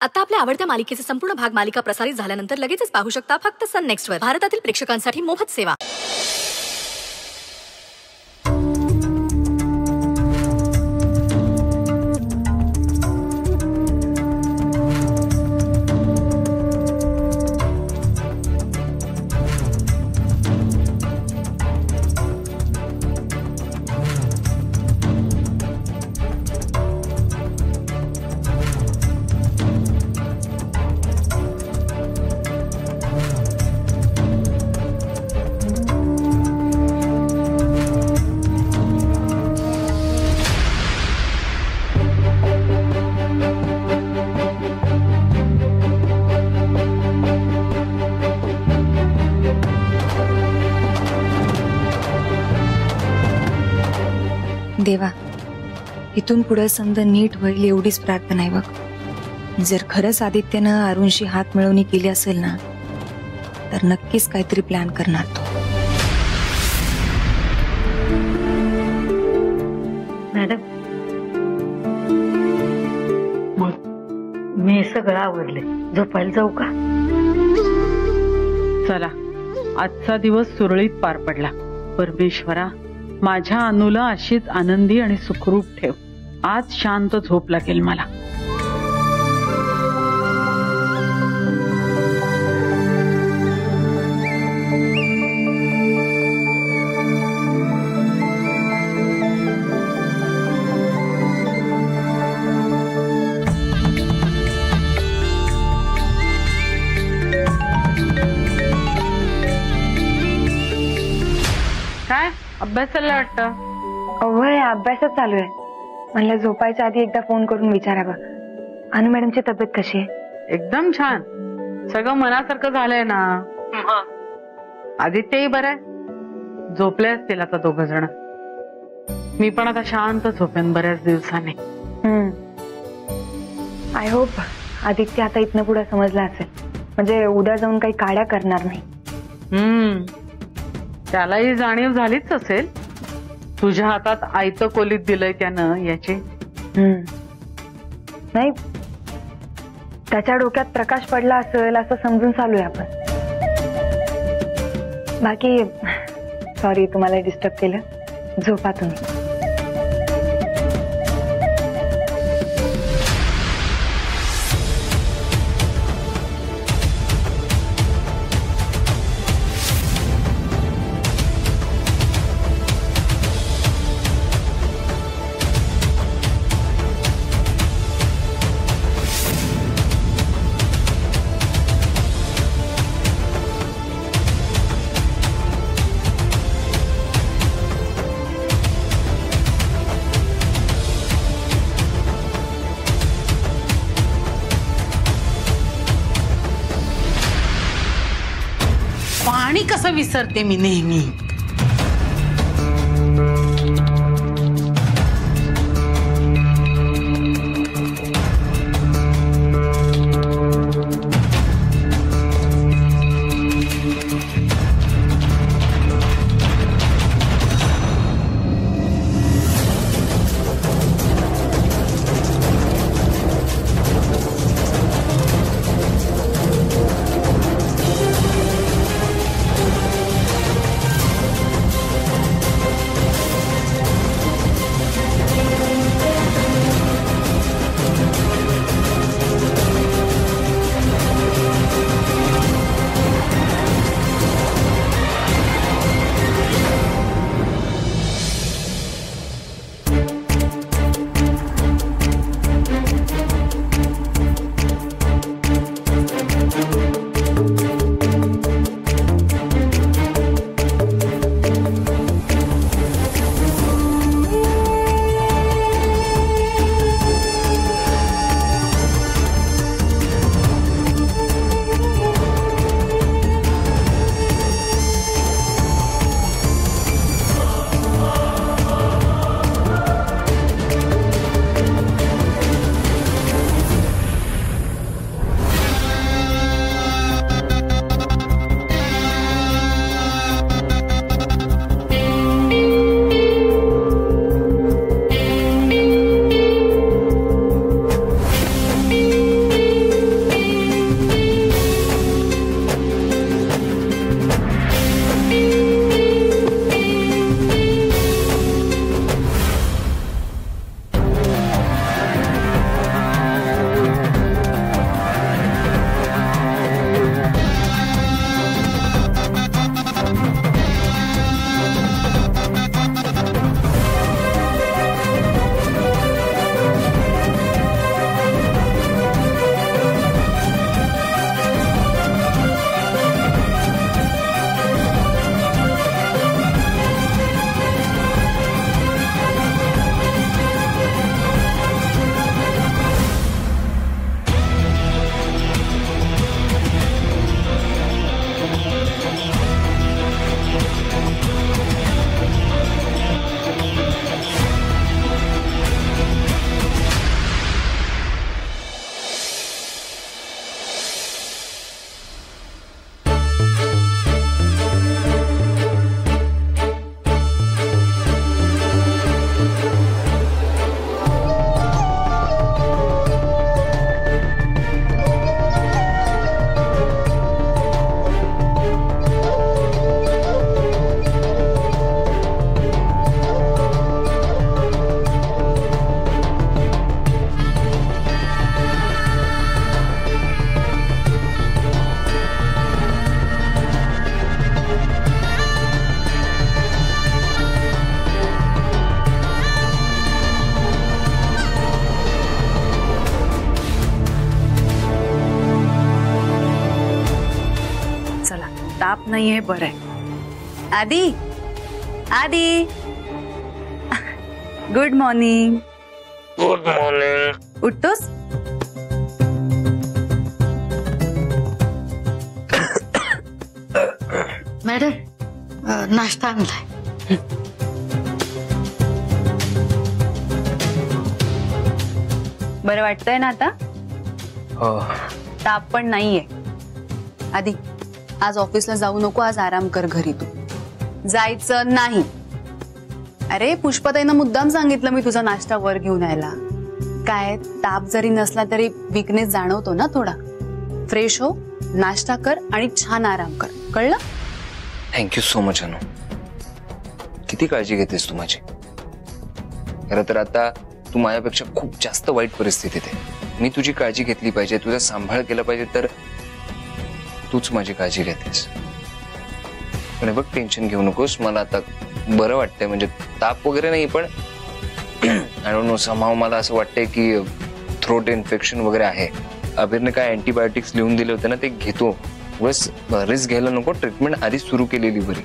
आता आपल्या आवडत्या मालिकेचे संपूर्ण भाग मालिका प्रसारित झाल्यानंतर लगेचच पाहू शकता फक्त सन नेक्स्टवर. भारतातील प्रेक्षकांसाठी मोफत सेवा. देवा, इथून पुढे समजा नीट होईल एवढीच प्रार्थना आहे बघ. जर खरंच आदित्यनं अरुणशी हात मिळवणी केली असेल ना, तर नक्कीच काहीतरी प्लॅन करणार तो. मॅडम, मी सगळं आवडले, झोपायला जाऊ का? चला, आजचा दिवस सुरळीत पार पडला. परमेश्वरा, माझ्या अनुला अशीच आनंदी आणि सुखरूप ठेव. आज शांत झोप लागेल मला. काय अभ्यासाला वाटतं? होय, अभ्यासच चालू आहे. म्हणलं झोपायच्या आधी एकदा फोन करून विचारावं. अनु मॅडमची तब्येत कशी आहे? एकदम छान, सगळं मनासारखं झालंय ना. आदित्यही बरं आहे, झोपले असतील आता दोघ जण. मी पण आता शांत झोपेन बऱ्याच दिवसांनी. आय होप आदित्य आता इथनं पुढे समजला असेल, म्हणजे उद्या जाऊन काही काड्या करणार नाही. त्यालाही जाणीव झालीच असेल तुझ्या हातात आयतं कोलीत दिलंय त्यानं याची. नाही, त्याच्या डोक्यात प्रकाश पडला असेल असं समजून चालू आहे आपण. बाकी सॉरी तुम्हाला डिस्टर्ब केलं. झोपा तुम्ही. पाणी कसं विसरते मी नेहमी. ताप नाहीये, बरं आहे. Aadi Aadi, good morning. Good morning. उठतोस? मॅडम नाश्ता आणलाय. बरं वाटतंय ना आता? हो. ताप पण नाहीये. आधी आज ऑफिसला जाऊ नको, आज आराम कर घरी. तू जायचं नाही. अरे पुष्पाताईनं मुद्दाम सांगितलं मी तुझा नाश्ता वर घेऊन यायला. काय ताप जरी नसला तरी वीकनेस जाणवतो ना थोडा. फ्रेश हो, नाश्ता कर आणि छान आराम कर, कळलं? थँक्यू सो मच अनु. किती काळजी घेतेस तू माझी. खरं तर आता तू माझ्यापेक्षा खूप जास्त वाईट परिस्थितीत आहे. मी तुझी काळजी घेतली पाहिजे, तुझा सांभाळ केला पाहिजे, तर तूच माझी काळजी घेतेस. पण बघ, टेन्शन घेऊ नकोस. मला आता बरं वाटतंय, म्हणजे ताप वगैरे नाही, पण आय डोंट नो, समहाव मला असं वाटतंय की थ्रोट इन्फेक्शन वगैरे आहे. अबीरने काय अँटीबायोटिक्स लिहून दिले होते ना, ते घेतो. बस रिस्क घ्यायला नको. ट्रीटमेंट आधीच सुरू केलेली बरी.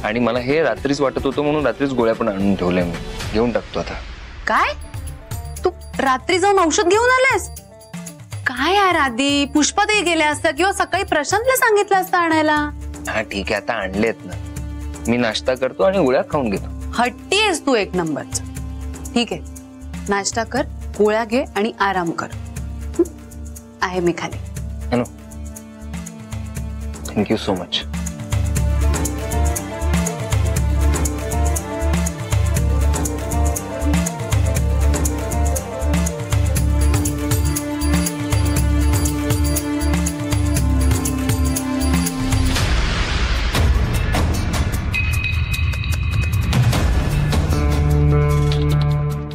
आणि मला हे रात्रीच वाटत होतं म्हणून रात्रीच गोळ्या पण आणून ठेवल्या मी. घेऊन टाकतो आता. काय तू रात्री जाऊन औषध घेऊन आलास? काय यार आधी, पुष्पाताई गेल्या असत्या किंवा सकाळी प्रशांतला सांगितलं असतं आणायला. हा ठीक आहे, आता आणलेत ना. मी नाश्ता करतो आणि गोळ्या खाऊन घेतो. हट्टी आहेस तू एक नंबरच. ठीक आहे, नाश्ता कर, गोळ्या घे आणि आराम कर. आहे मी खाली. अनु, थँक्यू सो मच.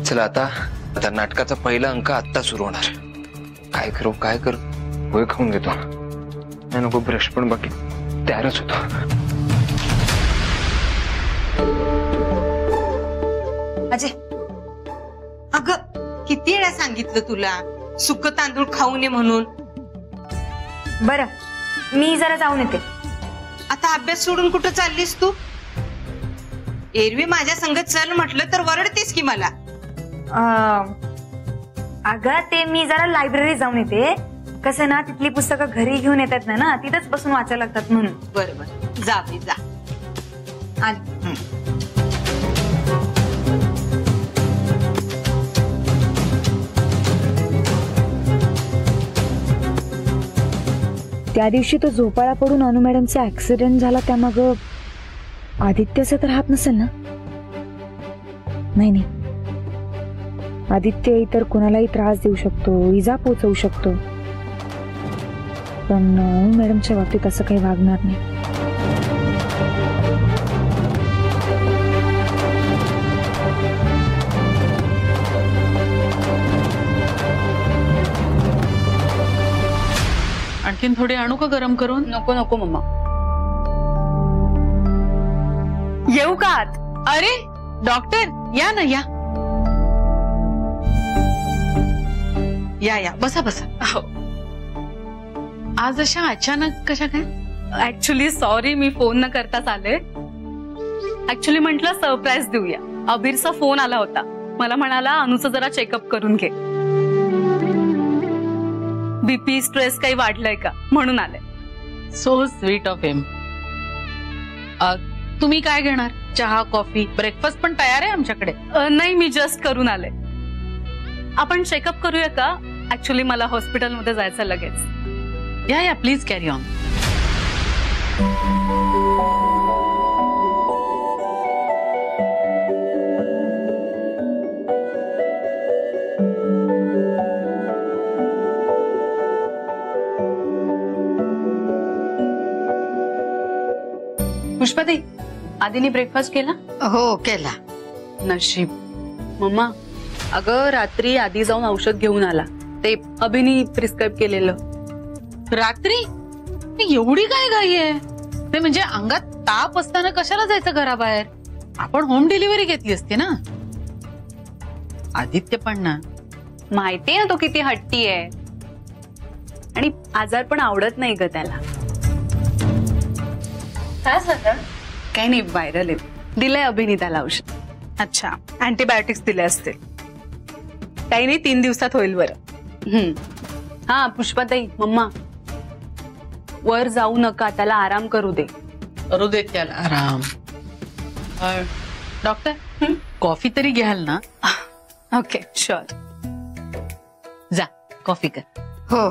चला आता नाटकाचा पहिला अंक आत्ता सुरू होणार. काय करू गोळी खाऊन घेतो. नाही नको, ब्रश पण बाकी तयारच होतो. अजय, अगं किती वेळा सांगितलं तुला सुक्क तांदूळ खाऊ नये म्हणून. बरं, मी जरा जाऊन येते. आता अभ्यास सोडून कुठं चाललीस तू? एरवी माझ्या संगत चल म्हटलं तर वरडतेस की मला. अगं ते मी जरा लायब्ररी जाऊन येते. कसं ना, तिथली पुस्तकं घरी घेऊन येतात ना, तिथंच बसून वाचायला लागतात म्हणून. बरोबर, जा बी जा. आली. त्या दिवशी तो झोपाळा पडून अनु मॅडमचा ऍक्सिडेंट झाला, त्यामागं आदित्यचा तर हात नसेल ना? नाही, आदित्य इतर कोणालाही त्रास देऊ शकतो, इजा पोचवू शकतो, पण मॅडमच्या बाबतीत असं काही वागणार नाही. आणखीन थोडी आणू का गरम करून? नको नको मम्मा. येऊ का आत? अरे डॉक्टर, या ना, या बसा बसा. हो, आज अशा अचानक कशा काय? ऍक्च्युली सॉरी, मी फोन न करताच आले. ऍक्च्युली म्हटलं सरप्राईज देऊया. अबीरचा फोन आला होता, मला म्हणाला अनुचं जरा चेकअप करून घे. बीपी स्ट्रेस काही वाढलंय का म्हणून आले. सो स्वीट ऑफ हिम. तुम्ही काय घेणार? चहा, कॉफी? ब्रेकफास्ट पण तयार आहे आमच्याकडे. नाही, मी जस्ट करून आले. आपण चेकअप करूया का? ऍक्च्युली मला हॉस्पिटलमध्ये जायचं लगेच. या please carry on. Pushpatai, आधीने breakfast केला? हो केला. नशीब. मम्मा, अगं रात्री आधी जाऊन औषध घेऊन आला, ते अभिनी प्रिस्क्राईब केलेलं. रात्री? एवढी काय घाई आहे? ते म्हणजे अंगात ताप असताना कशाला जायचं घराबाहेर? आपण होम डिलिव्हरी घेतली असते ना. आदित्य पण ना, माहितीये ना तो किती हट्टी आहे, आणि आजार पण आवडत नाही ग त्याला. काय झालं? काही नाही, व्हायरल आहे. दिलंय अभिनीताला औषध. अच्छा, अँटीबायोटिक्स दिले असतील. काही नाही, 3 दिवसात होईल बरं. हा पुष्पाताई, मम्मा वर जाऊ नका, त्याला आराम करू दे. करू देत त्याला आराम. डॉक्टर, कॉफी तरी घ्याल ना? Okay sure. जा कॉफी कर. हो.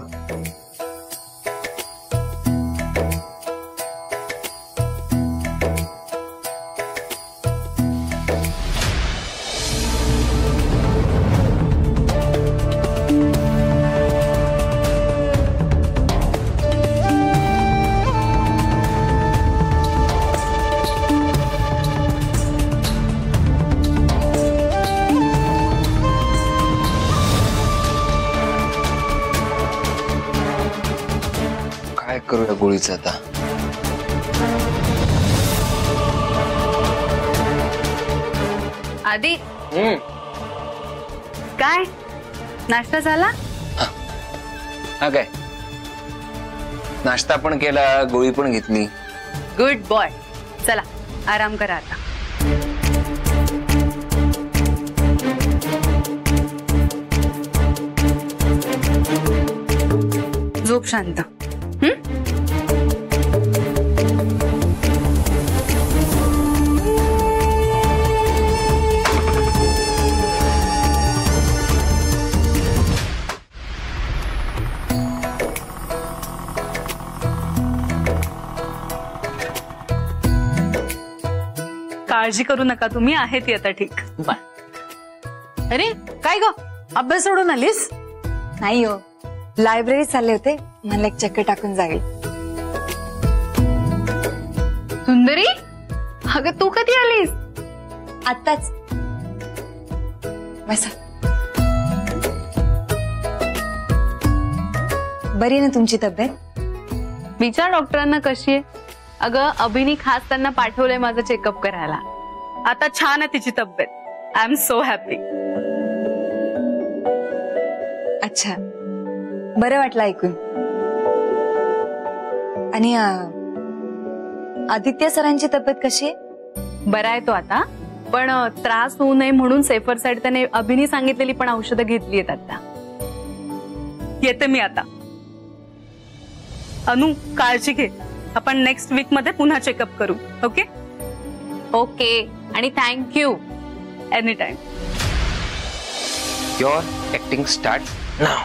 काय करूया गोळीचं आता? आधी काय नाश्ता झाला? हा काय, नाश्ता पण केला, गोळी पण घेतली. Good boy. चला आराम करा आता. झोप शांत. काळजी करू नका तुम्ही, आहे ती आता ठीक. अरे काय ग, अभ्यास सोडून आलीस? नाही हो, लायब्ररी चालले होते, मला एक चक्कर टाकून जाईल. सुंदरी, अगं तू कधी आलीस? आत्ताच. बसा. बरी ना तुमची तब्येत? विचार डॉक्टरांना कशी आहे. अगं अभिनी खास त्यांना पाठवलंय माझं चेकअप करायला. आता छान आहे तिची तब्येत. I am so happy. अच्छा, बरं वाटलं ऐकून. आणि आदित्य सरांची तब्येत कशी आहे? बरा आहे तो आता, पण त्रास होऊ नये म्हणून सेफर साईड त्याने अभिनी सांगितलेली पण औषधं घेतली आहेत आता. येते मी आता. अनु, काळजी घे. आपण नेक्स्ट वीक मध्ये पुन्हा चेकअप करू. Okay okay. आणि thank you. Any time. Your acting starts now.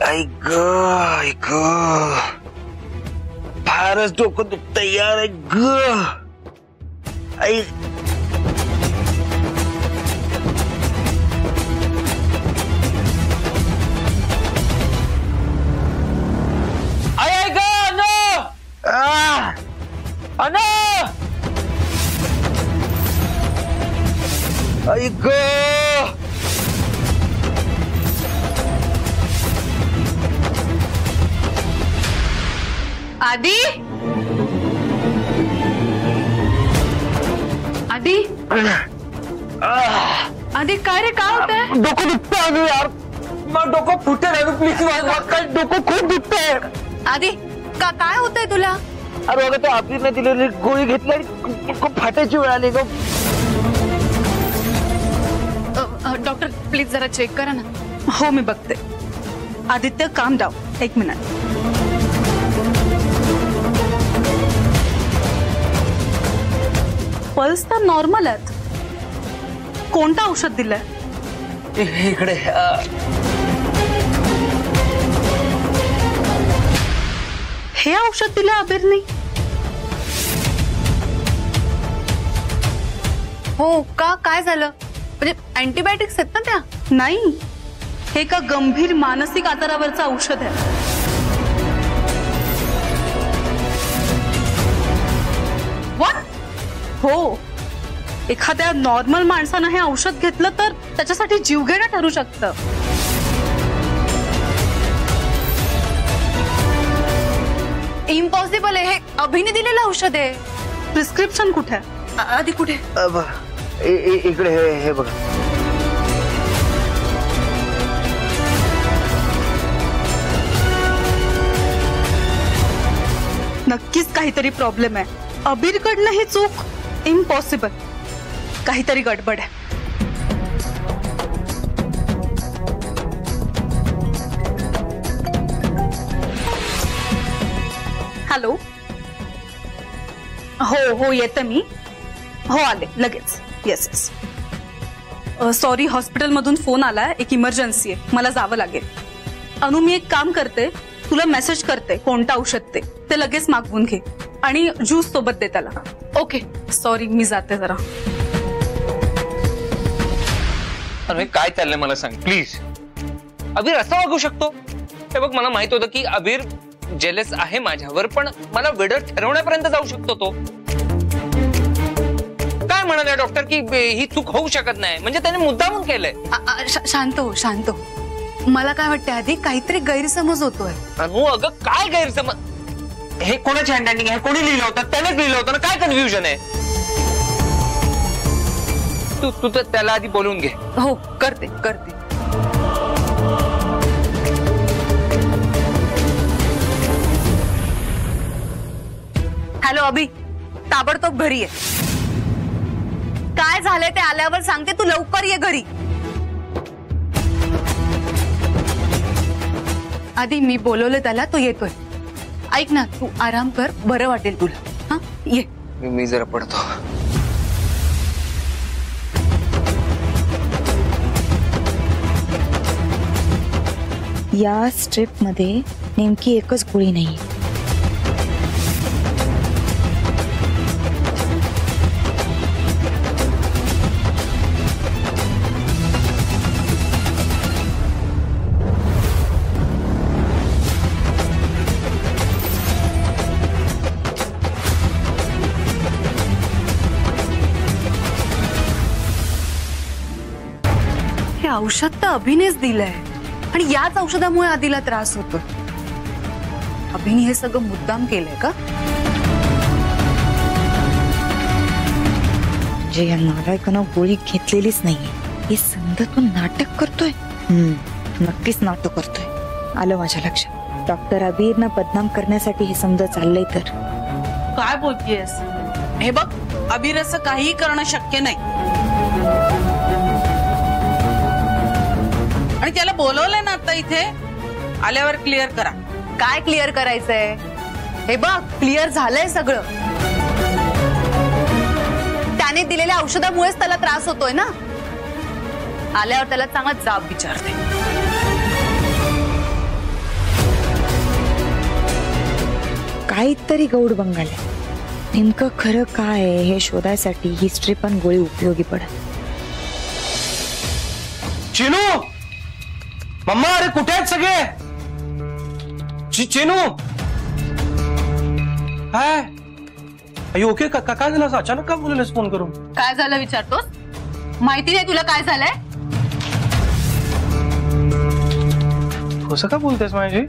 ऐक ऐक, फारच डोकं दुखतंय यार. ऐक ऐक. आधी आधी आधी काय रे, काय होतंय? डोकं दुखतंय यार, मग डोकं फुटेल. प्लीज, काय डोकं खूप दुखतंय. आधी काय होतंय तुला? अरे बघा, त्या आपलीने दिलेली गोळी घेतली आणि खूप फाटायची वेळ आली. डॉक्टर प्लीज जरा चेक करा ना. हो मी बघते. आदित्य काम डाऊन. 1 मिनिट. पल्स तर नॉर्मल आहेत. कोणतं औषध दिलंय? इकडे हे औषध दिलंय अबीरनी? हो का, काय झालं? म्हणजे अँटीबायोटिक्स आहेत ना त्या? नाही, हे एका गंभीर मानसिक आजारावरचं औषध आहे. व्हॉट? हो, एखाद्या नॉर्मल माणसानं हे औषध घेतलं तर त्याच्यासाठी जीवघेणं ठरू शकतं. इम्पॉसिबल आहे. हे अभिने दिलेलं औषध आहे. प्रिस्क्रिप्शन कुठे? आधी कुठे? इकडे हे बघा. नक्कीच काहीतरी प्रॉब्लेम आहे. अबीरकडनं ही चूक इम्पॉसिबल. काहीतरी गडबड आहे. हॅलो. हो येते मी. हो आले लगेच. Yes yes. सॉरी, हॉस्पिटलमधून फोन आलाय. एक इमर्जन्सी आहे, मला जावं लागेल. अनु, मी एक काम करते, तुला मेसेज करते कोणतं औषध ते लगेच मागवून घे आणि ज्यूस सोबत दे त्याला. ओके. सॉरी, मी जाते जरा. अरे काय चाललंय मला सांग प्लीज. अबीर असं वागू शकतो? हे बघ, मला माहित होतं की अबीर जेलस आहे माझ्यावर, पण मला वेडर ठरवण्यापर्यंत जाऊ शकतो तो. काय म्हणाले डॉक्टर की ही चूक होऊ शकत नाही, म्हणजे त्याने मुद्दामून केलंय. शांत हो, शांत हो. मला काय वाटतं आधी काहीतरी गैरसमज होतोय. अनु, अगं काय गैरसमज? हे कोणाची हँडरायटिंग आहे? कोणी लिहिलं होतं? त्यानेच लिहिलं होतं ना. काय कन्फ्युजन आहे? तू तर त्याला आधी बोलून घे. हो, करते करते. हॅलो अभि, ताबडतोब घरी ये. काय झालंय ते आल्यावर सांगते. तू लवकर ये घरी. आधी मी बोलवलं त्याला, तो येतोय. ऐक ना, तू आराम कर, बरं वाटेल तुला. हा, ये. मी जरा पडतो. या स्ट्रिप मध्ये नेमकी एकच गोळी नाही. हे औषध तर अभिनेच दिलंय आणि याच औषधामुळे आधीला त्रास होतो. अभिने हे सगळं मुद्दाम केलंय का? जे या नालायकानं गोळी घेतलेलीच नाहीये. हे समजा तू नाटक करतोय. नक्कीच नाटक करतोय. आलं माझ्या लक्षात. डॉक्टर अबीरना बदनाम करण्यासाठी हे समजा चाललंय. तर काय बोलतेस? हे बघ, अबीर असं काहीही करणं शक्य नाही. आणि त्याला बोलवलंय ना आता इथे. आल्यावर क्लिअर करा. काय क्लिअर करायचंय? हे बघ, क्लिअर झालंय सगळं. त्याने दिलेल्या औषधामुळेच त्याला त्रास होतोय ना. आल्यावर त्याला चांगला जाब विचारते. काहीतरी गौड बंगाल आहे. नेमकं खरं काय आहे हे शोधायसाठी ही स्ट्रिप आणि गोळी उपयोगी पडत. चिनू, मम्मा, अरे कुठे आहेत सगळे? चिनू, हाय, ओके का? काय झालं असं अचानक? का बोललेस फोन करून? काय झालं विचारतोस? माहिती नाही तुला काय झालंय? कसं का बोलतेस माझी?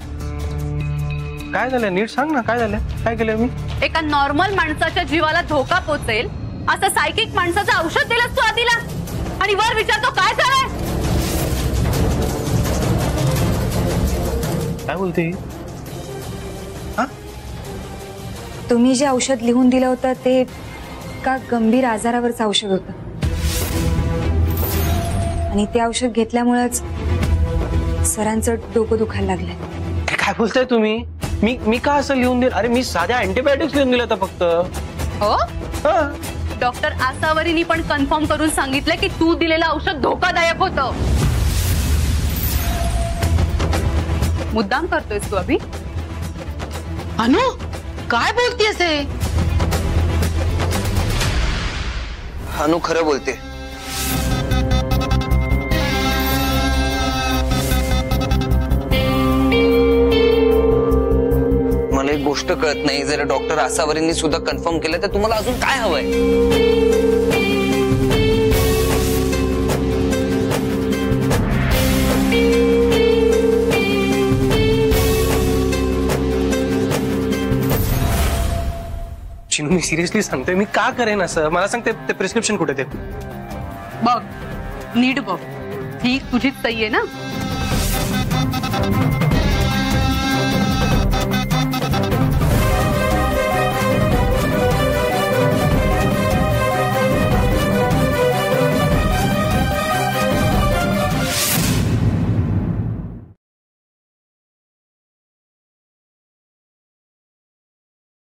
काय झालंय नीट सांग ना. काय झालंय? काय केलंय मी? एका नॉर्मल माणसाच्या जीवाला धोका पोचेल असं सायकिक माणसाचं औषध दिलंस तू आधीला, आणि वर विचारतो काय झालंय? काय बोलते? तुम्ही जे औषध लिहून दिलं होतं ते का गंभीर आजारावरचं औषध होतं, आणि ते औषध घेतल्यामुळेच सरांचं डोकं दुखायला लागलंय. काय बोलताय तुम्ही? मी का असं लिहून दिलं? अरे मी साध्या अँटीबायोटिक्स लिहून दिलं होतं फक्त. हो, डॉक्टर आसावरीनी पण कन्फर्म करून सांगितलं की तू दिलेलं औषध धोकादायक होतं. मुद्दाम करतोयस तू अभि? अनु, काय बोलतेस हे? अनु खरं बोलते. मला एक गोष्ट कळत नाही. जर डॉक्टर आसावरींनी सुद्धा कन्फर्म केलं तर तुम्हाला अजून काय हवंय? चिनू, मी सिरियसली सांगतोय, मी का करेन असं? मला सांग, ते प्रिस्क्रिप्शन कुठे? ते बघ, नीट बघ. ही तुझीच सही आहे ना?